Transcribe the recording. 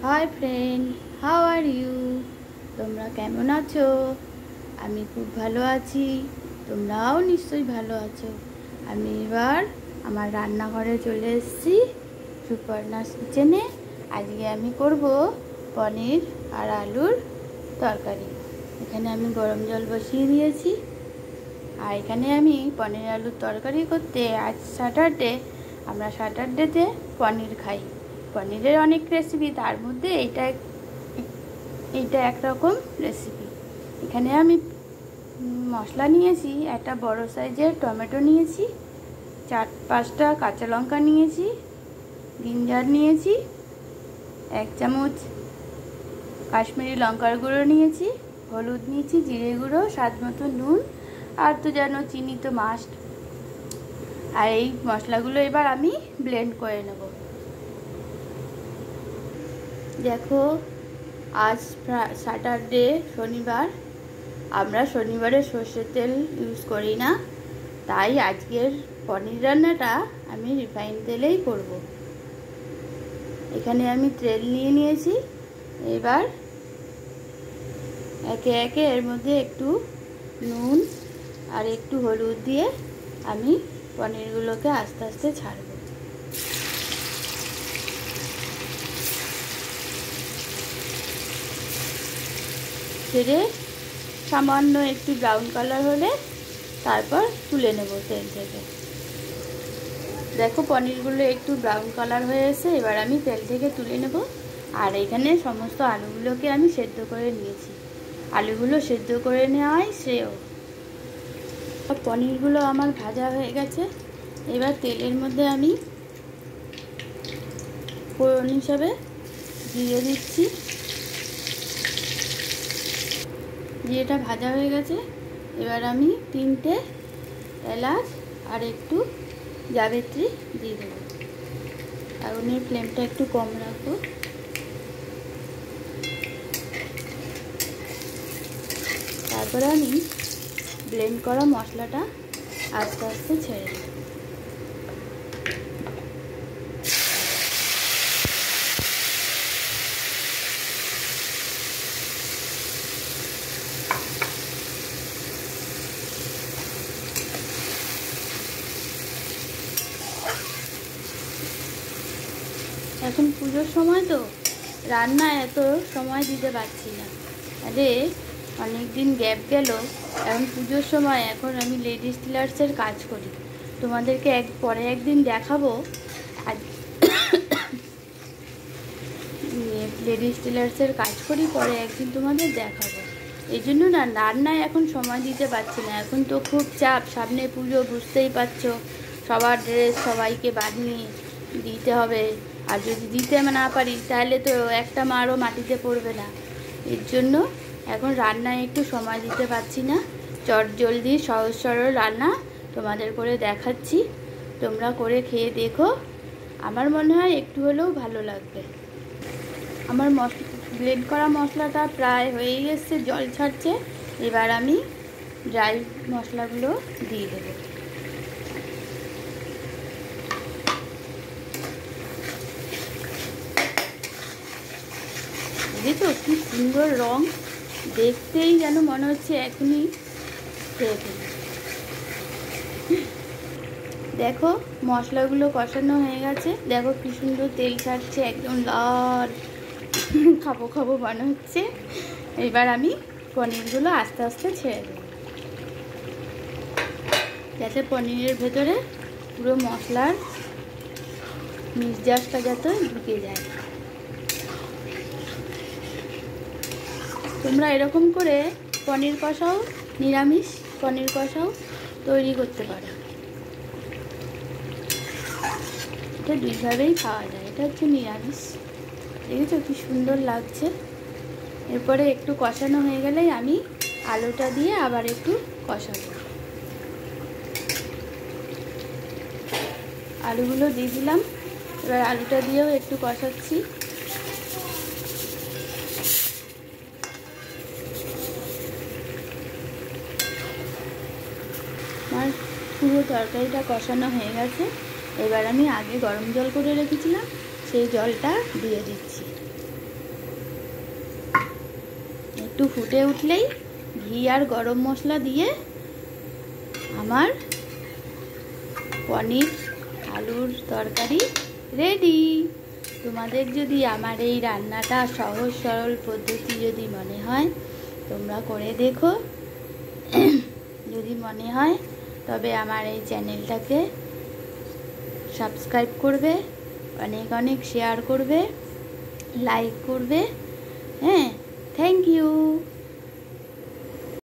High friend, how are you? তোমরা কেমন আছো? আমি খুব ভালো আছি। তোমরাও নিশ্চয়ই ভালো আছো। আমি এবার আমার রান্নাঘরে চলে এসেছি, সুপর্ণাস কিচেনে। আজকে আমি করব পনির আর আলুর তরকারি। এখানে আমি গরম জল বসিয়ে দিয়েছি। আর এখানে আমি পনির আলুর তরকারি করতে, আজ স্যাটারডে, আমরা স্যাটারডেতে পনির খাই। পনিরের অনেক রেসিপি, তার মধ্যে এইটা একরকম রেসিপি। এখানে আমি মশলা নিয়েছি, একটা বড় সাইজের টমেটো নিয়েছি, 4-5টা কাঁচা লঙ্কা নিয়েছি, জিঞ্জার নিয়েছি, 1 চামচ কাশ্মীরি লঙ্কার গুঁড়ো নিয়েছি, হলুদ নিয়েছি, জিরে গুঁড়ো, স্বাদ মতো নুন, আর তো জানো চিনি তো মাস্ট। আর এই মশলাগুলো এবার আমি ব্লেন্ড করে নেব। দেখো, আজ স্যাটারডে, শনিবার। আমরা শনিবারে সর্ষের তেল ইউজ করি না, তাই আজকের পনির রান্নাটা আমি রিফাইন তেলেই করব। এখানে আমি তেল নিয়ে নিয়েছি। এবার একে একে এর মধ্যে একটু নুন আর একটু হলুদ দিয়ে আমি পনিরগুলোকে আস্তে আস্তে ছাড়ব। ছেড়ে সামান্য একটু ব্রাউন কালার হলে তারপর তুলে নেব তেল থেকে। দেখো, পনিরগুলো একটু ব্রাউন কালার হয়ে এসে এবার আমি তেল থেকে তুলে নেব। আর এখানে সমস্ত আলুগুলোকে আমি সেদ্ধ করে নিয়েছি। আলুগুলো সেদ্ধ করে নেওয়াই শ্রেয়। পনিরগুলো আমার ভাজা হয়ে গেছে। এবার তেলের মধ্যে আমি ফোড়ন হিসাবে জিরে দিচ্ছি। জিরেটা ভাজা হয়ে গেছে। এবার আমি 3টে এলাচ আর একটু জাবিত্রী দিয়ে দেবো। আগুনের ফ্লেমটা একটু কম রাখবো। তারপরে আমি ব্লেন্ড করা মশলাটা আস্তে আস্তে ছেড়ে দেব। এখন পুজোর সময় তো রান্না এত সময় দিতে পারছি না। আরে অনেক দিন গ্যাপ গেল। এখন পুজোর সময় এখন আমি লেডিস টেলার্সের কাজ করি। তোমাদেরকে পরে একদিন দেখাবো। আজ লেডিস টেলার্সের কাজ করি, পরে একদিন তোমাদের দেখাবো। এই জন্য না রান্নায় এখন সময় দিতে পারছি না। এখন তো খুব চাপ, সামনে পুজো, বুঝতেই পারছো। সবার ড্রেস সবাইকে বানিয়ে দিতে হবে। আর যদি দিতে না পারি তাহলে তো একটা মারও মাটিতে পড়বে না। এর জন্য এখন রান্নায় একটু সময় দিতে পারছি না। চটজলদি সহজ সরল রান্না তোমাদের করে দেখাচ্ছি। তোমরা করে খেয়ে দেখো, আমার মনে হয় একটু হলেও ভালো লাগবে। আমার ব্লেন্ড করা মশলাটা প্রায় হয়েই এসছে, জল ছাড়ছে। এবার আমি ড্রাই মশলাগুলো দিয়ে দেবো। বুঝেছো কি সুন্দর রং, দেখতেই যেন মনে হচ্ছে এখনই খেয়ে ফেলি। দেখো, মশলাগুলো কষানো হয়ে গেছে। দেখো কি সুন্দর তেল ছাড়ছে, একদম লাল, খাবো খাবো মনে হচ্ছে। এবার আমি পনিরগুলো আস্তে আস্তে ছেড়ে দেব, যাতে পনিরের ভেতরে পুরো মশলার মিক্সচারটা যাতে ঢুকে যায়। তোমরা এরকম করে পনির কষাও, নিরামিষ পনির কষাও তৈরি করতে পারো। এটা দুইভাবেই খাওয়া যায়। এটা হচ্ছে নিরামিষ। দেখেছো কি সুন্দর লাগছে। এরপরে একটু কষানো হয়ে গেলেই আমি আলুটা দিয়ে আবার একটু কষাবো। আলুগুলো দিয়ে দিলাম। এবার আলুটা দিয়েও একটু কষাচ্ছি। আমার পুরো তরকারিটা কষানো হয়ে গেছে। এবার আমি আগে গরম জল করে রেখেছিলাম, সেই জলটা দিয়ে দিচ্ছি। একটু ফুটে উঠলেই ঘি আর গরম মশলা দিয়ে আমার পনির আলুর তরকারি রেডি। তোমাদের যদি আমার এই রান্নাটা সহজ সরল পদ্ধতি যদি মনে হয় তোমরা করে দেখো। যদি মনে হয় তবে আমার এই চ্যানেলটাকে সাবস্ক্রাইব করবে, অনেক অনেক শেয়ার করবে, লাইক করবে। হ্যাঁ, থ্যাংক ইউ।